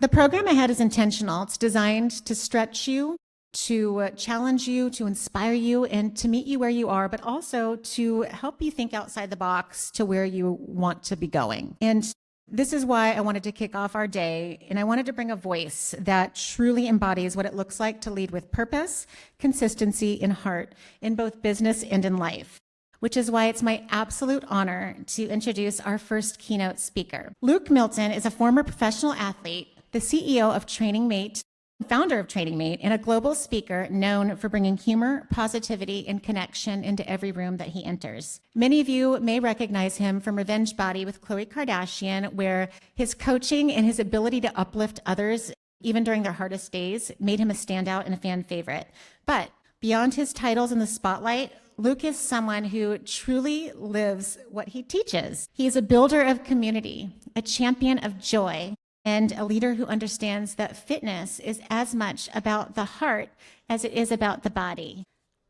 The program ahead is intentional. It's designed to stretch you, to challenge you, to inspire you, and to meet you where you are, but also to help you think outside the box to where you want to be going. And this is why I wanted to kick off our day, and I wanted to bring a voice that truly embodies what it looks like to lead with purpose, consistency, and heart in both business and in life, which is why it's my absolute honor to introduce our first keynote speaker. Luke Milton is a former professional athlete, the CEO of Training Mate, founder of Training Mate, and a global speaker known for bringing humor, positivity, and connection into every room that he enters. Many of you may recognize him from Revenge Body with Khloe Kardashian, where his coaching and his ability to uplift others, even during their hardest days, made him a standout and a fan favorite. But beyond his titles in the spotlight, Luke is someone who truly lives what he teaches. He is a builder of community, a champion of joy, and a leader who understands that fitness is as much about the heart as it is about the body.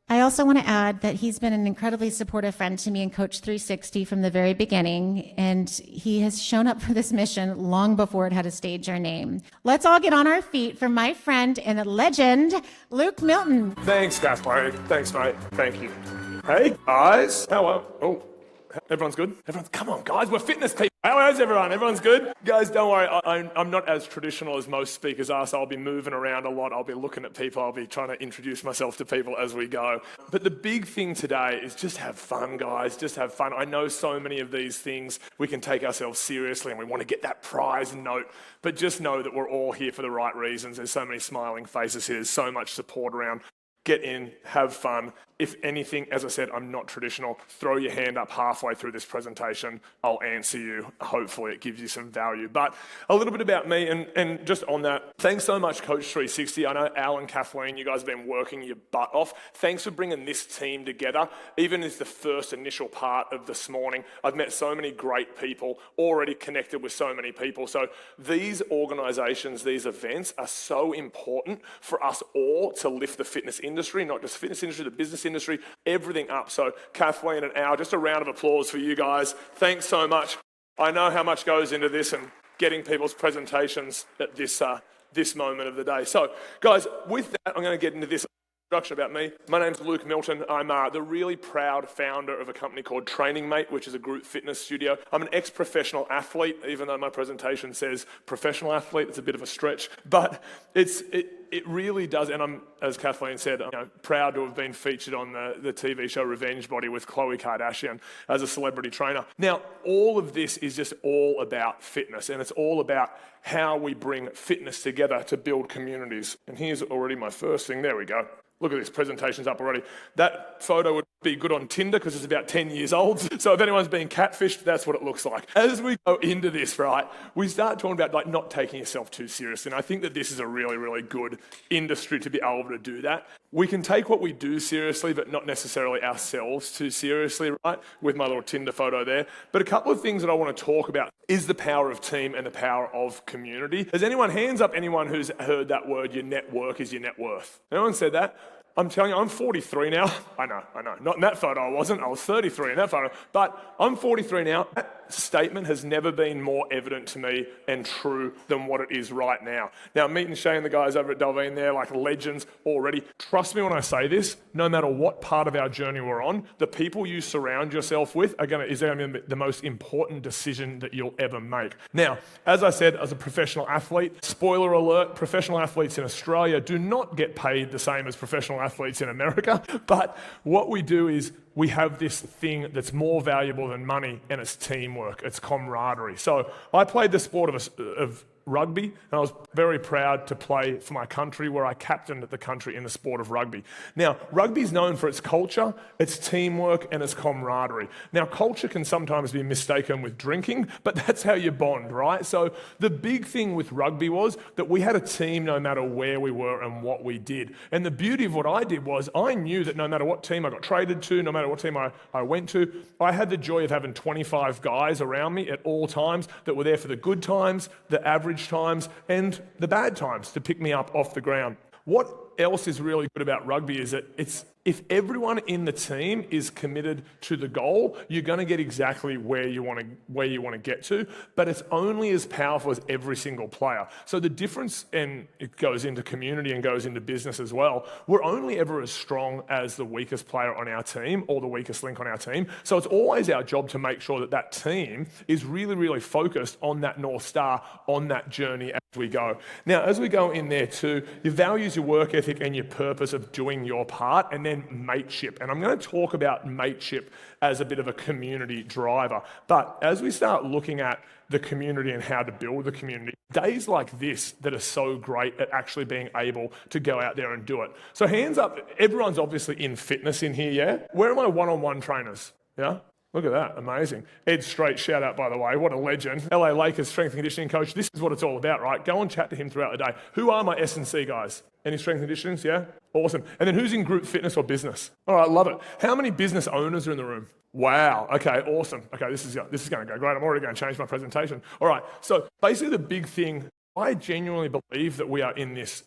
I also want to add that he's been an incredibly supportive friend to me and Coach 360 from the very beginning, and he has shown up for this mission long before it had a stage or name. Let's all get on our feet for my friend and a legend, Luke Milton. Thanks, Kathleen. Thanks, mate. Thank you. Hey, guys. How are... Oh, everyone's good? Come on, guys. We're fitness people. How is everyone? Everyone's good? Guys, don't worry. I'm not as traditional as most speakers are, so I'll be moving around a lot. I'll be looking at people. I'll be trying to introduce myself to people as we go. But the big thing today is just have fun, guys. Just have fun. I know so many of these things, we can take ourselves seriously and we want to get that prize note. But just know that we're all here for the right reasons. There's so many smiling faces here. There's so much support around. Get in, have fun. If anything, as I said, I'm not traditional. Throw your hand up halfway through this presentation. I'll answer you. Hopefully it gives you some value. But a little bit about me and just on that, thanks so much, Coach 360. I know Al and Kathleen, you guys have been working your butt off. Thanks for bringing this team together. Even as the first initial part of this morning, I've met so many great people, already connected with so many people. So these organizations, these events are so important for us all to lift the fitness industry, not just fitness industry, the business industry, everything up. So Kathleen and Al, just a round of applause for you guys. Thanks so much. I know how much goes into this and getting people's presentations at this moment of the day. So guys, with that, I'm going to get into this introduction about me. My name's Luke Milton. I'm the really proud founder of a company called Training Mate, which is a group fitness studio. I'm an ex-professional athlete, even though my presentation says professional athlete. It's a bit of a stretch, but it really does, and I'm, as Kathleen said, proud to have been featured on the TV show Revenge Body with Khloe Kardashian as a celebrity trainer. Now, all of this is just all about fitness, and it's all about how we bring fitness together to build communities. And here's already my first thing. There we go. Look at this, presentation's up already. That photo would be good on Tinder because it's about 10 years old. So if anyone's being catfished, that's what it looks like. As we go into this, right, we start talking about not taking yourself too seriously. And I think that this is a really, really good industry to be able to do that. We can take what we do seriously, but not necessarily ourselves too seriously, right? With my little Tinder photo there. But a couple of things that I want to talk about is the power of team and the power of community. Has anyone, hands up anyone who's heard that word, your network is your net worth? Anyone said that? I'm telling you, I'm 43 now. I know. Not in that photo I wasn't. I was 33 in that photo. But I'm 43 now. That statement has never been more evident to me and true than what it is right now. Now, meeting Shay and the guys over at Delvine there, like legends already. Trust me when I say this, no matter what part of our journey we're on, the people you surround yourself with is going to be the most important decision that you'll ever make. Now, as I said, as a professional athlete, spoiler alert, professional athletes in Australia do not get paid the same as professional athletes in America, but what we do is we have this thing that's more valuable than money, and it's teamwork, it's camaraderie. So I played the sport of rugby, and I was very proud to play for my country, where I captained the country in the sport of rugby. Now, rugby is known for its culture, its teamwork, and its camaraderie. Now, culture can sometimes be mistaken with drinking, but that's how you bond, right? So the big thing with rugby was that we had a team no matter where we were and what we did. And the beauty of what I did was I knew that no matter what team I got traded to, no matter what team I went to, I had the joy of having 25 guys around me at all times that were there for the good times, the average times, and the bad times to pick me up off the ground. What else is really good about rugby is that If everyone in the team is committed to the goal, you're going to get exactly where you want to get to, but it's only as powerful as every single player. So the difference, and it goes into community and goes into business as well, we're only ever as strong as the weakest player on our team or the weakest link on our team. So it's always our job to make sure that that team is really, really focused on that North Star, on that journey as we go. Now, as we go in there too, your values, your work ethic, and your purpose of doing your part, and then mateship. And I'm going to talk about mateship as a bit of a community driver. But as we start looking at the community and how to build the community, days like this that are so great at actually being able to go out there and do it. So hands up, everyone's obviously in fitness in here, yeah? Where are my one-on-one trainers? Yeah? Look at that, amazing. Ed Straight, shout out by the way, what a legend. LA Lakers strength and conditioning coach, this is what it's all about, right? Go and chat to him throughout the day. Who are my S&C guys? Any strength and conditionings, yeah? Awesome. And then who's in group fitness or business? All right, love it. How many business owners are in the room? Wow, okay, awesome. Okay, this is going to go great. I'm already going to change my presentation. All right, so basically the big thing, I genuinely believe that we are in this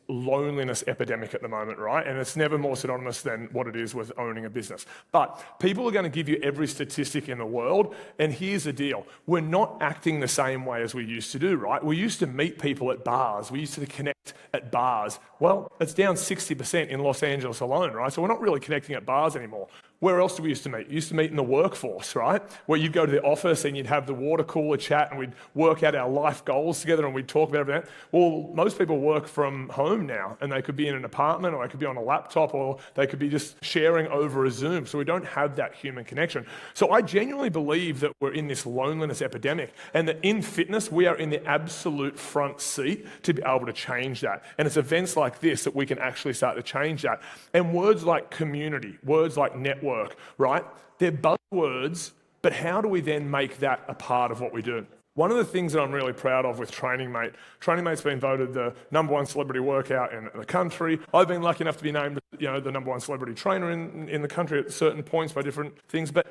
loneliness epidemic at the moment, right? And it's never more synonymous than what it is with owning a business. But people are going to give you every statistic in the world, and here's the deal. We're not acting the same way as we used to do, right? We used to meet people at bars. We used to connect at bars. Well, it's down 60% in Los Angeles alone, right? So we're not really connecting at bars anymore. Where else do we used to meet? We used to meet in the workforce, right? Where you'd go to the office and you'd have the water cooler chat and we'd work out our life goals together and we'd talk about everything. Well, most people work from home now, and they could be in an apartment, or they could be on a laptop, or they could be just sharing over a Zoom. So we don't have that human connection. So I genuinely believe that we're in this loneliness epidemic, and that in fitness, we are in the absolute front seat to be able to change that. And it's events like this that we can actually start to change that. And words like community, words like network, right? They're buzzwords, but how do we then make that a part of what we do? One of the things that I'm really proud of with Training Mate, Training Mate's been voted the #1 celebrity workout in the country. I've been lucky enough to be named, the #1 celebrity trainer in the country at certain points by different things. But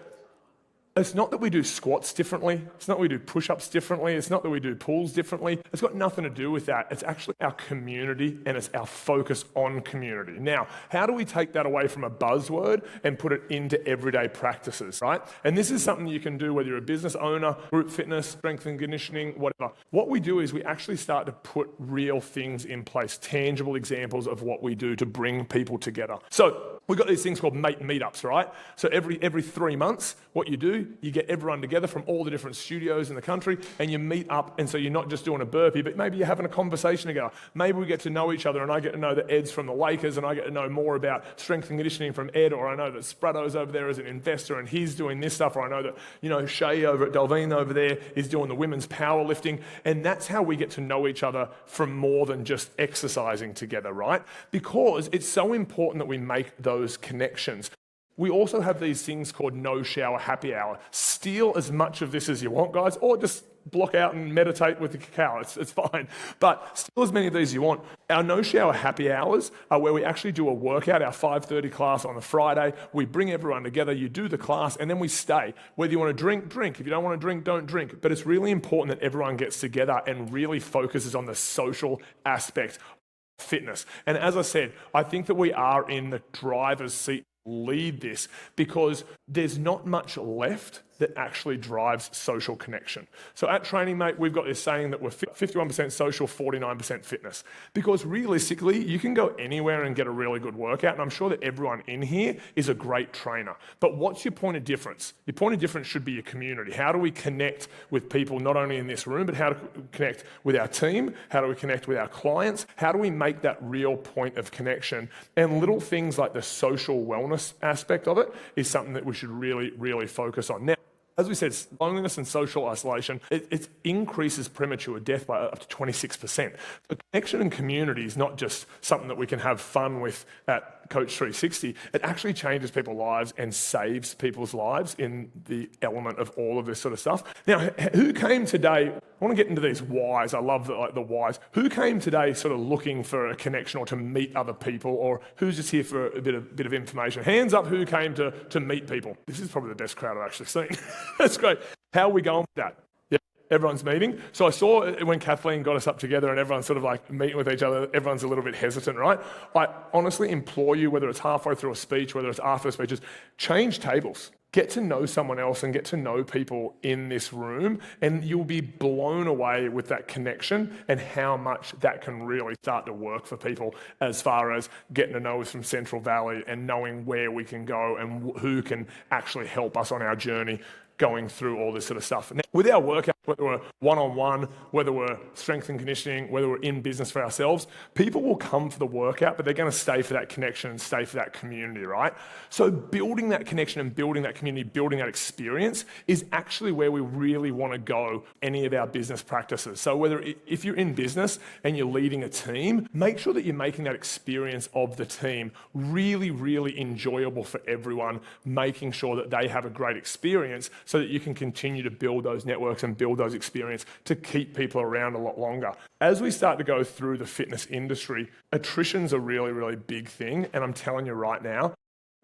it's not that we do squats differently. It's not that we do push-ups differently. It's not that we do pulls differently. It's got nothing to do with that. It's actually our community, and it's our focus on community. Now, how do we take that away from a buzzword and put it into everyday practices, right? And this is something you can do whether you're a business owner, group fitness, strength and conditioning, whatever. What we do is we actually start to put real things in place, tangible examples of what we do to bring people together. So we've got these things called mate meetups, right? So every 3 months, what you do, you get everyone together from all the different studios in the country and you meet up, and so you're not just doing a burpee, but maybe you're having a conversation together. Maybe we get to know each other, and I get to know that Ed's from the Lakers, and I get to know more about strength and conditioning from Ed, or I know that Sprado's over there as an investor and he's doing this stuff, or I know that, Shay over at Delvine over there is doing the women's powerlifting, and that's how we get to know each other from more than just exercising together, right? Because it's so important that we make those connections. We also have these things called no shower happy hour. Steal as much of this as you want, guys, or just block out and meditate with the cacao. It's fine. But steal as many of these as you want. Our no shower happy hours are where we actually do a workout, our 5:30 class on a Friday. We bring everyone together, you do the class, and then we stay. Whether you want to drink, drink. If you don't want to drink, don't drink. But it's really important that everyone gets together and really focuses on the social aspect of fitness. And as I said, I think that we are in the driver's seat lead this, because there's not much left that actually drives social connection. So at Training Mate, we've got this saying that we're 51% social, 49% fitness. Because realistically, you can go anywhere and get a really good workout, and I'm sure that everyone in here is a great trainer. But what's your point of difference? Your point of difference should be your community. How do we connect with people not only in this room, but how to connect with our team? How do we connect with our clients? How do we make that real point of connection? And little things like the social wellness aspect of it is something that we should really, really focus on. Now, as we said, loneliness and social isolation, it increases premature death by up to 26%. So connection and community is not just something that we can have fun with at Coach 360. It actually changes people's lives and saves people's lives in the element of all of this sort of stuff. Now, who came today? I want to get into these whys. I love the whys. Who came today sort of looking for a connection or to meet other people, or who's just here for a bit of information? Hands up who came to meet people. This is probably the best crowd I've actually seen. That's great. How are we going with that? Yeah. everyone's meeting. So I saw when Kathleen got us up together and everyone's sort of like meeting with each other, everyone's a little bit hesitant, right? I honestly implore you, whether it's halfway through a speech, whether it's after the speeches, change tables. Get to know someone else and get to know people in this room, and you'll be blown away with that connection and how much that can really start to work for people as far as getting to know us from Central Valley and knowing where we can go and who can actually help us on our journey going through all this sort of stuff. Now, with our workout, whether we're one-on-one, whether we're strength and conditioning, whether we're in business for ourselves, people will come for the workout, but they're going to stay for that connection and stay for that community, right? So building that connection and building that community, building that experience is actually where we really want to go any of our business practices. So if you're in business and you're leading a team, make sure that you're making that experience of the team really, really enjoyable for everyone, making sure that they have a great experience so that you can continue to build those networks and build those experiences to keep people around a lot longer. As we start to go through the fitness industry, attrition's a really, really big thing. And I'm telling you right now,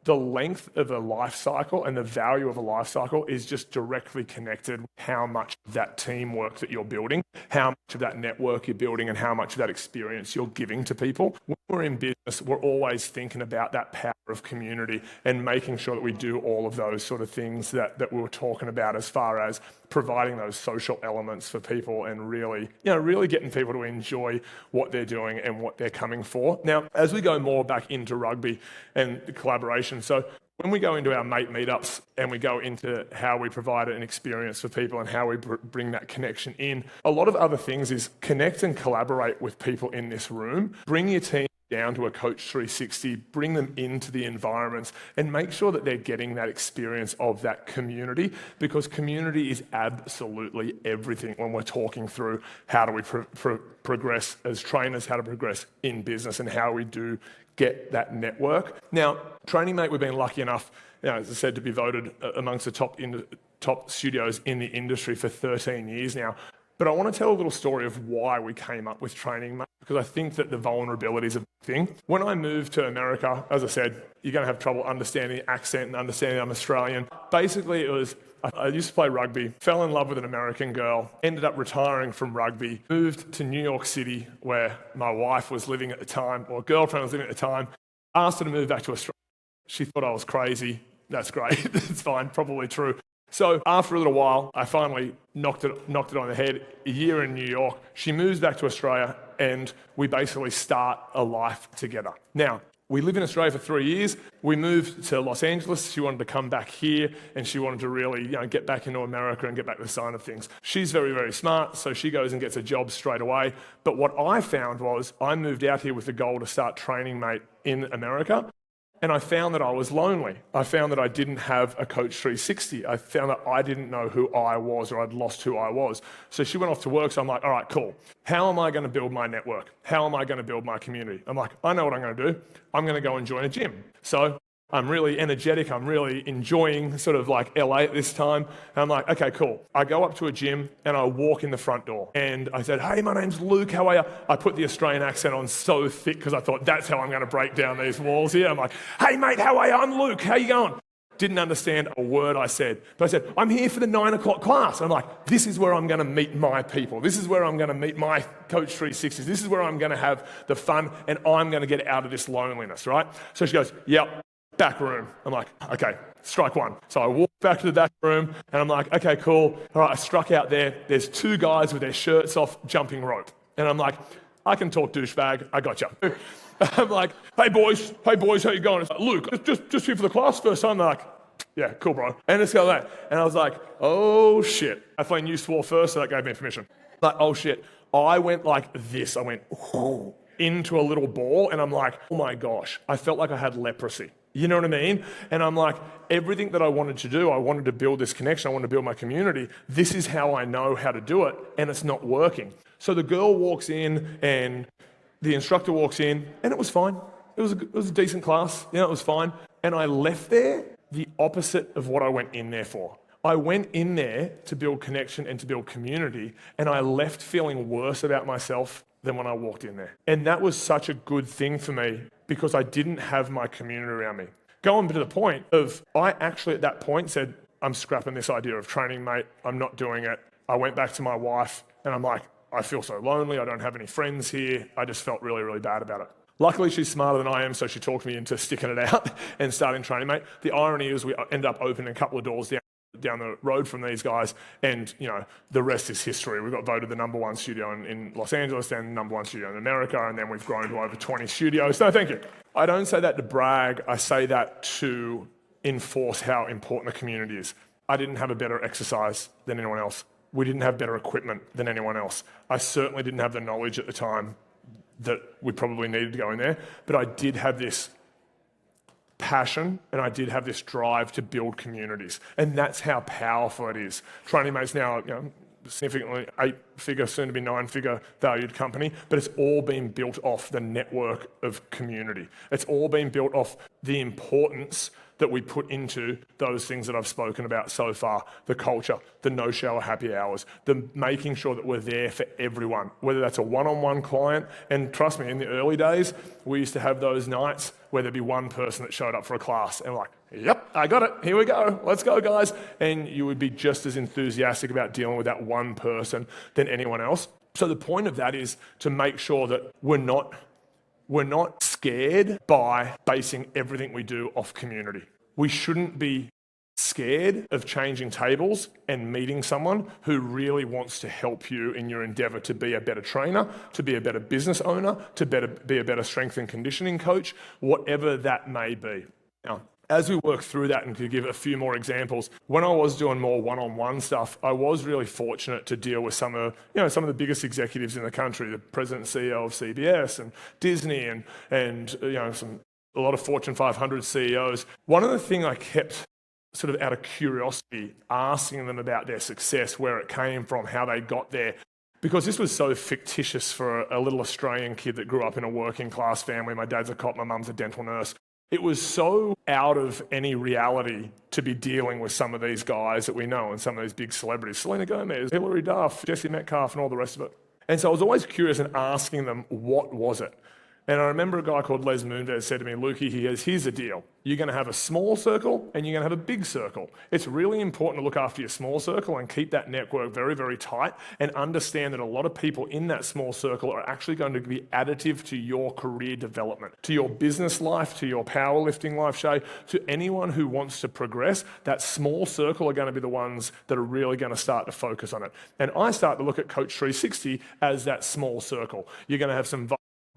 the length of a life cycle and the value of a life cycle is just directly connected with how much of that teamwork that you're building, how much of that network you're building, and how much of that experience you're giving to people. When we're in business, we're always thinking about that power of community and making sure that we do all of those sort of things that we were talking about as far as providing those social elements for people and really getting people to enjoy what they're doing and what they're coming for. Now, as we go more back into rugby and the collaboration, so when we go into our mate meetups and we go into how we provide an experience for people and how we bring that connection in, a lot of other things is connect and collaborate with people in this room. Bring your team down to a Coach 360, bring them into the environments and make sure that they're getting that experience of that community, because community is absolutely everything when we're talking through how do we progress as trainers, how to progress in business, and how we do get that network. Now, Training Mate, we've been lucky enough, as I said, to be voted amongst the top studios in the industry for 13 years now. But I want to tell a little story of why we came up with Training Mate, because I think that the vulnerability is a big thing. When I moved to America, as I said, you're going to have trouble understanding the accent and understanding I'm Australian. Basically, it was, I used to play rugby, fell in love with an American girl, ended up retiring from rugby, moved to New York City, where my wife was living at the time, or girlfriend was living at the time, asked her to move back to Australia. She thought I was crazy. That's great. It's fine, probably true. So after a little while, I finally knocked it on the head. A year in New York, she moves back to Australia, and we basically start a life together. Now, we live in Australia for 3 years. We moved to Los Angeles. She wanted to come back here, and she wanted to really, get back into America and get back to the sign of things. She's very, very smart, so she goes and gets a job straight away. But what I found was I moved out here with the goal to start Training Mate in America. And I found that I was lonely. I found that I didn't have a Coach 360. I found that I didn't know who I was, or I'd lost who I was. So she went off to work, so I'm like, all right, cool. How am I going to build my network? How am I going to build my community? I'm like, I know what I'm going to do. I'm going to go and join a gym. So I'm really energetic. I'm really enjoying sort of like LA at this time. And I'm like, okay, cool. I go up to a gym and I walk in the front door. And I said, hey, my name's Luke. How are you? I put the Australian accent on so thick because I thought that's how I'm going to break down these walls here. I'm like, hey, mate, how are you? I'm Luke. How you going? Didn't understand a word I said. But I said, I'm here for the 9 o'clock class. I'm like, this is where I'm going to meet my people. This is where I'm going to meet my Coach 360s. This is where I'm going to have the fun and I'm going to get out of this loneliness, right? So she goes, yep. Back room. I'm like, okay, strike one. So I walk back to the back room and I'm like, okay, cool. All right, I struck out there. There's 2 guys with their shirts off jumping rope. And I'm like, I can talk, douchebag. I got you. I'm like, hey boys, how you going? It's like, Luke, just here for the class first time. They're like, yeah, cool, bro. And let's go that. And I was like, oh shit. I find you swore first, so that gave me permission. Like, oh shit. I went like this. I went into a little ball and I'm like, oh my gosh. I felt like I had leprosy. You know what I mean? And I'm like, everything that I wanted to do, I wanted to build this connection, I wanted to build my community. This is how I know how to do it, and it's not working. So the girl walks in, and the instructor walks in, and it was fine. It was a decent class. It was fine. And I left there the opposite of what I went in there for. I went in there to build connection and to build community, and I left feeling worse about myself than when I walked in there. And that was such a good thing for me because I didn't have my community around me. Going to the point of, I actually at that point said, I'm scrapping this idea of Training Mate. I'm not doing it. I went back to my wife and I'm like, I feel so lonely. I don't have any friends here. I just felt really, really bad about it. Luckily, she's smarter than I am, so she talked me into sticking it out and starting training, mate. The irony is we ended up opening a couple of doors down the road from these guys, and the rest is history. We got voted the #1 studio in Los Angeles, then #1 studio in America, and then we've grown to over 20 studios. No, thank you. I don't say that to brag. I say that to enforce how important the community is. I didn't have a better exercise than anyone else. We didn't have better equipment than anyone else. I certainly didn't have the knowledge at the time that we probably needed to go in there, but I did have this passion and I did have this drive to build communities, and that's how powerful it is. Training Mate's now, significantly 8-figure, soon to be 9-figure valued company, but it's all been built off the network of community. It's all been built off the importance that we put into those things that I've spoken about so far: the culture, the no-shower happy hours, the making sure that we're there for everyone, whether that's a one-on-one client. And trust me, in the early days, we used to have those nights where there'd be one person that showed up for a class and like, yep, I got it, here we go, let's go guys. And you would be just as enthusiastic about dealing with that one person than anyone else. So the point of that is to make sure that we're not scared by basing everything we do off community. We shouldn't be scared of changing tables and meeting someone who really wants to help you in your endeavor to be a better trainer, to be a better business owner, to be a better strength and conditioning coach, whatever that may be. Now, as we work through that, and to give a few more examples, when I was doing more one-on-one stuff, I was really fortunate to deal with some of the biggest executives in the country, the president and CEO of CBS and Disney and a lot of Fortune 500 CEOs. One of the things I kept sort of out of curiosity asking them about their success, where it came from, how they got there, because this was so fictitious for a little Australian kid that grew up in a working class family. My dad's a cop, my mum's a dental nurse. It was so out of any reality to be dealing with some of these guys that we know and some of these big celebrities, Selena Gomez, Hilary Duff, Jesse Metcalf, and all the rest of it. And so I was always curious and asking them, what was it? And I remember a guy called Les Moonves said to me, Lukey, here's the deal. You're going to have a small circle and you're going to have a big circle. It's really important to look after your small circle and keep that network very, very tight, and understand that a lot of people in that small circle are actually going to be additive to your career development, to your business life, to your powerlifting life, Shay, to anyone who wants to progress. That small circle are going to be the ones that are really going to start to focus on it. And I start to look at Coach 360 as that small circle. You're going to have some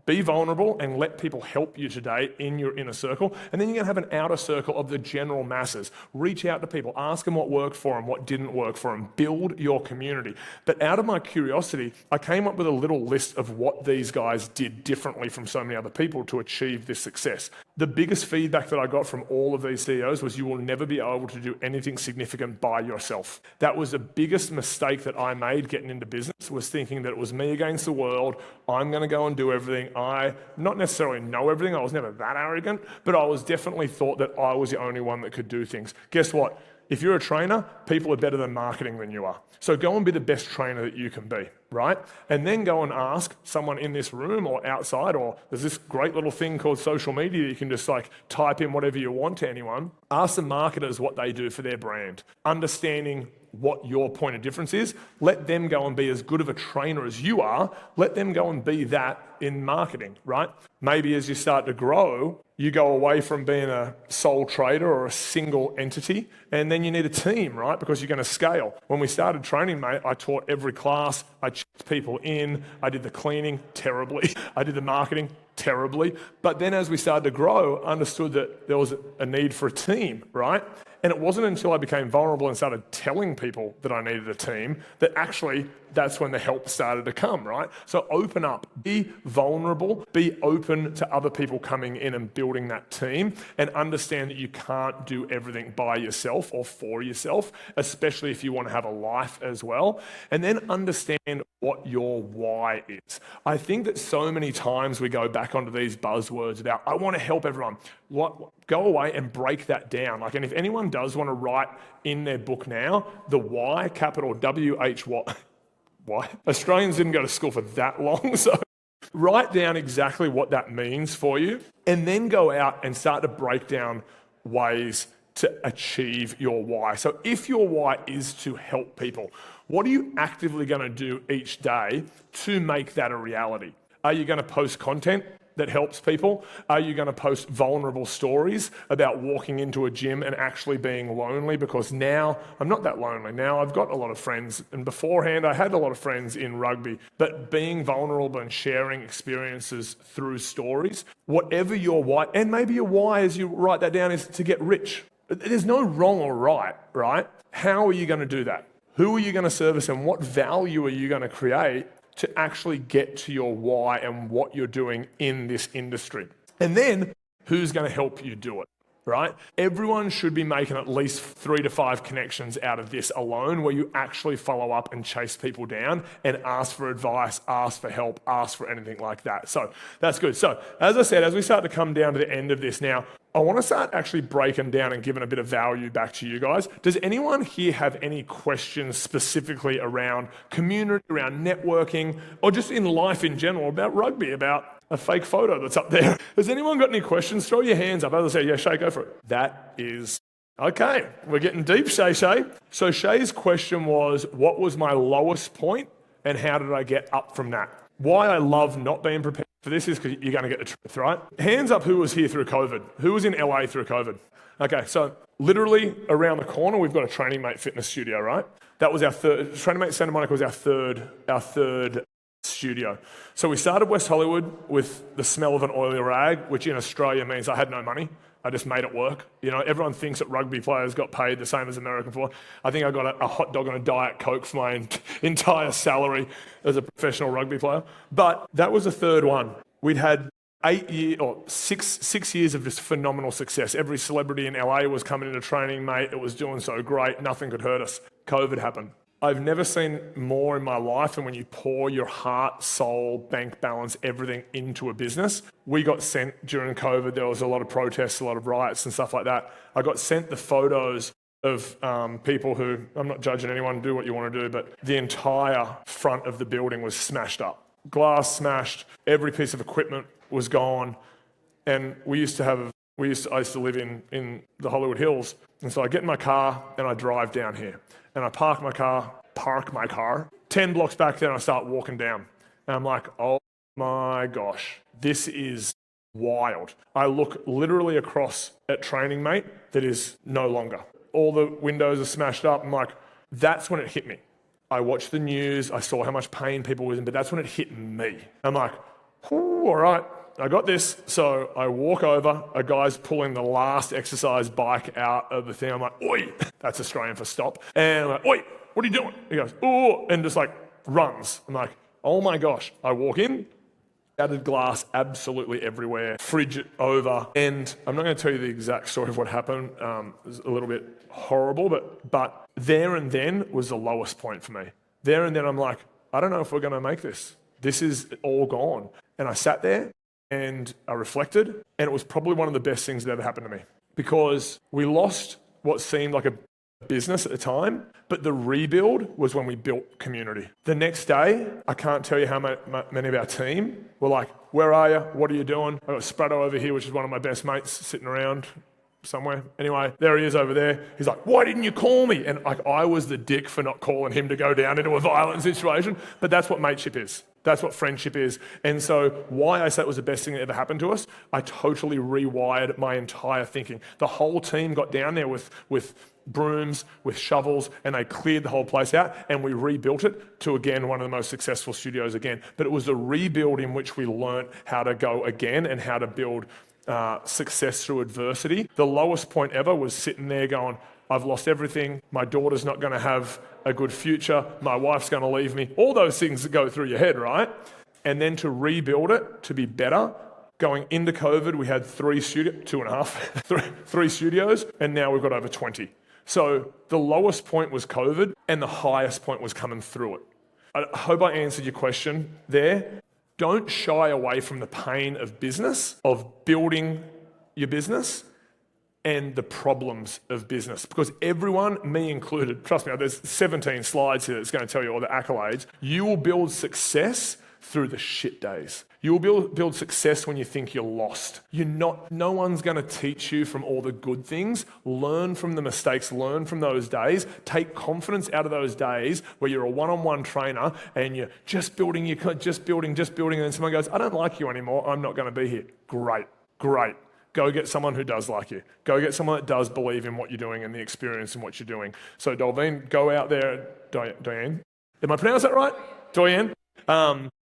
be vulnerable and let people help you today in your inner circle. And then you're going to have an outer circle of the general masses. Reach out to people, ask them what worked for them, what didn't work for them. Build your community. But out of my curiosity, I came up with a little list of what these guys did differently from so many other people to achieve this success. The biggest feedback that I got from all of these CEOs was, you will never be able to do anything significant by yourself. That was the biggest mistake that I made getting into business, was thinking that it was me against the world. I'm going to go and do everything. I not necessarily know everything. I was never that arrogant, but I was definitely thought that I was the only one that could do things. Guess what? If you're a trainer, people are better than marketing than you are. So go and be the best trainer that you can be, right? And then go and ask someone in this room or outside, or there's this great little thing called social media. You can just type in whatever you want to anyone. Ask the marketers what they do for their brand. Understanding what your point of difference is. Let them go and be as good of a trainer as you are. Let them go and be that in marketing, right? Maybe as you start to grow, you go away from being a sole trader or a single entity, and then you need a team, right? Because you're going to scale. When we started Training Mate, I taught every class. I checked people in. I did the cleaning terribly. I did the marketing terribly. But then as we started to grow, I understood that there was a need for a team, right? And it wasn't until I became vulnerable and started telling people that I needed a team that actually that's when the help started to come, right? So open up, be vulnerable, be open to other people coming in and building that team, and understand that you can't do everything by yourself or for yourself, especially if you want to have a life as well. And then understand what your why is. I think that so many times we go back onto these buzzwords about, I want to help everyone. Go away and break that down. And if anyone does want to write in their book now, the why, capital W-H-Y, why? Australians didn't go to school for that long, so write down exactly what that means for you, and then go out and start to break down ways to achieve your why. So if your why is to help people, what are you actively going to do each day to make that a reality? Are you going to post content that helps people? Are you going to post vulnerable stories about walking into a gym and actually being lonely? Because now I'm not that lonely. Now I've got a lot of friends, and beforehand I had a lot of friends in rugby. But being vulnerable and sharing experiences through stories, whatever your why, and maybe your why as you write that down is to get rich. There's no wrong or right? How are you going to do that? Who are you going to service, and what value are you going to create to actually get to your why and what you're doing in this industry? And then who's going to help you do it, right? Everyone should be making at least 3 to 5 connections out of this alone, where you actually follow up and chase people down and ask for advice, ask for help, ask for anything like that. So that's good. So as I said, as we start to come down to the end of this now, I want to start actually breaking down and giving a bit of value back to you guys. Does anyone here have any questions specifically around community, around networking, or just in life in general, about rugby, about a fake photo that's up there? Has anyone got any questions? Throw your hands up. As I say, yeah, Shay, go for it. That is okay. We're getting deep, Shay. So Shay's question was, what was my lowest point and how did I get up from that? Why I love not being prepared for this is because you're going to get the truth, right? Hands up who was here through COVID. Who was in LA through COVID? Okay, so literally around the corner, we've got a Training Mate fitness studio, right? That was our third, Training Mate Santa Monica was our third studio. So we started West Hollywood with the smell of an oily rag, which in Australia means I had no money. I just made it work. You know, everyone thinks that rugby players got paid the same as American football. I think I got a hot dog and a Diet Coke for my entire salary as a professional rugby player. But that was the third one. We'd had 6 years of just phenomenal success. Every celebrity in LA was coming into Training Mate. It was doing so great. Nothing could hurt us. COVID happened. I've never seen more in my life than when you pour your heart, soul, bank balance, everything into a business. We got sent during COVID. There was a lot of protests, a lot of riots and stuff like that. I got sent the photos of people who, I'm not judging anyone, do what you want to do, but the entire front of the building was smashed up. Glass smashed, every piece of equipment was gone. And I used to live in the Hollywood Hills. And so I get in my car and I drive down here. And I park my car, 10 blocks back there, and I start walking down. And I'm like, oh my gosh, this is wild. I look literally across at Training Mate that is no longer. All the windows are smashed up. I'm like, that's when it hit me. I watched the news, I saw how much pain people were in, but that's when it hit me. I'm like, all right, I got this. So I walk over, a guy's pulling the last exercise bike out of the thing. I'm like, oi, that's Australian for stop. And I'm like, oi, what are you doing? He goes, oh, and just like runs. I'm like, oh my gosh. I walk in, shattered glass absolutely everywhere, fridge over. And I'm not going to tell you the exact story of what happened. It was a little bit horrible, but there and then was the lowest point for me. There and then I'm like, I don't know if we're going to make this. This is all gone. And I sat there and I reflected, and it was probably one of the best things that ever happened to me, because we lost what seemed like a business at the time, but the rebuild was when we built community. The next day, I can't tell you how many of our team were like, where are you? What are you doing? I got Sprado over here, which is one of my best mates, sitting around somewhere. Anyway, there he is over there. He's like, why didn't you call me? And like, I was the dick for not calling him to go down into a violent situation, but that's what mateship is. That's what friendship is. And so why I say it was the best thing that ever happened to us, I totally rewired my entire thinking. The whole team got down there with brooms, with shovels, and they cleared the whole place out, and we rebuilt it to, again, one of the most successful studios again. But it was a rebuild in which we learnt how to go again and how to build success through adversity. The lowest point ever was sitting there going, I've lost everything. My daughter's not going to have a good future. My wife's going to leave me. All those things that go through your head, right? And then to rebuild it, to be better. Going into COVID, we had 3 studios, and now we've got over 20. So the lowest point was COVID, and the highest point was coming through it. I hope I answered your question there. Don't shy away from the pain of business, of building your business, and the problems of business. Because everyone, me included, trust me, there's 17 slides here that's going to tell you all the accolades. You will build success through the shit days. You will build success when you think you're lost. No one's going to teach you from all the good things. Learn from the mistakes, learn from those days. Take confidence out of those days where you're a one-on-one trainer and you're just building, and then someone goes, I don't like you anymore, I'm not going to be here. Great. Go get someone who does like you. Go get someone that does believe in what you're doing and the experience in what you're doing. So Dolveen, go out there, Diane, am I pronouncing that right? Diane?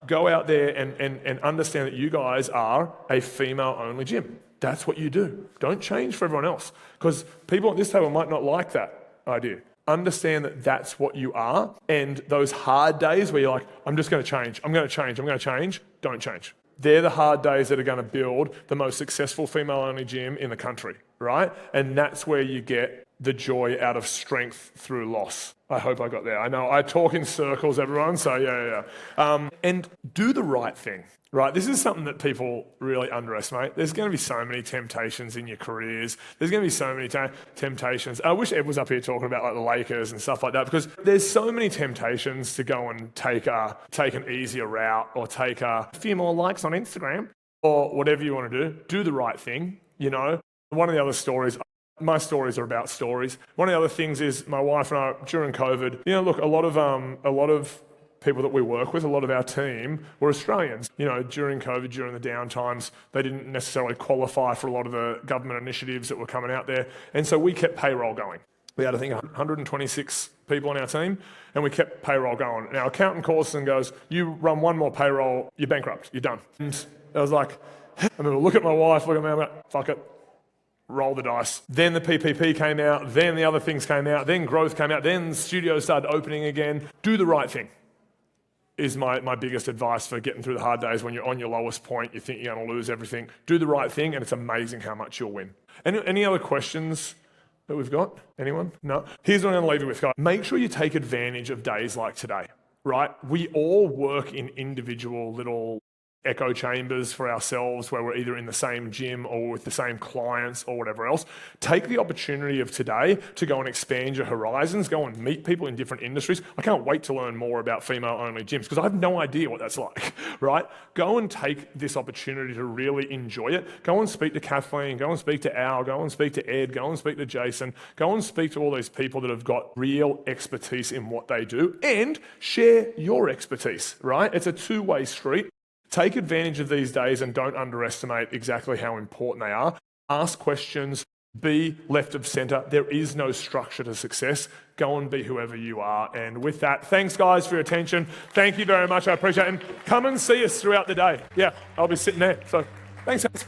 Go out there and understand that you guys are a female-only gym. That's what you do. Don't change for everyone else, because people at this table might not like that idea. Understand that that's what you are, and those hard days where you're like, I'm just going to change, don't change. They're the hard days that are going to build the most successful female-only gym in the country, right? And that's where you get the joy out of strength through loss. I hope I got there. I know I talk in circles, everyone, so yeah. And do the right thing, right? This is something that people really underestimate. There's going to be so many temptations in your careers. There's going to be so many temptations. I wish Ed was up here talking about like the Lakers and stuff like that, because there's so many temptations to go and take an easier route, or take a few more likes on Instagram, or whatever you want to do. Do the right thing, you know? One of the other stories, my stories are about stories. One of the other things is my wife and I, during COVID, look, a lot of people that we work with, a lot of our team were Australians. During COVID, during the down times, they didn't necessarily qualify for a lot of the government initiatives that were coming out there. And so we kept payroll going. We had, I think, 126 people on our team, and we kept payroll going. And our accountant calls us and goes, you run one more payroll, you're bankrupt, you're done. And I was like, I remember look at my wife, look at me, I'm like, fuck it. Roll the dice. Then the PPP came out, then the other things came out, then growth came out, then studios started opening again. Do the right thing is my biggest advice for getting through the hard days when you're on your lowest point, you think you're going to lose everything. Do the right thing, and it's amazing how much you'll win. Any other questions that we've got? Anyone? No? Here's what I'm going to leave you with, guys. Make sure you take advantage of days like today, right? We all work in individual little echo chambers for ourselves where we're either in the same gym or with the same clients or whatever else. Take the opportunity of today to go and expand your horizons, go and meet people in different industries. I can't wait to learn more about female-only gyms because I have no idea what that's like, right? Go and take this opportunity to really enjoy it. Go and speak to Kathleen, go and speak to Al, go and speak to Ed, go and speak to Jason, go and speak to all these people that have got real expertise in what they do, and share your expertise, right? It's a two-way street. Take advantage of these days and don't underestimate exactly how important they are. Ask questions, be left of center. There is no structure to success. Go and be whoever you are. And with that, thanks guys for your attention. Thank you very much. I appreciate it. And come and see us throughout the day. Yeah, I'll be sitting there. So thanks guys.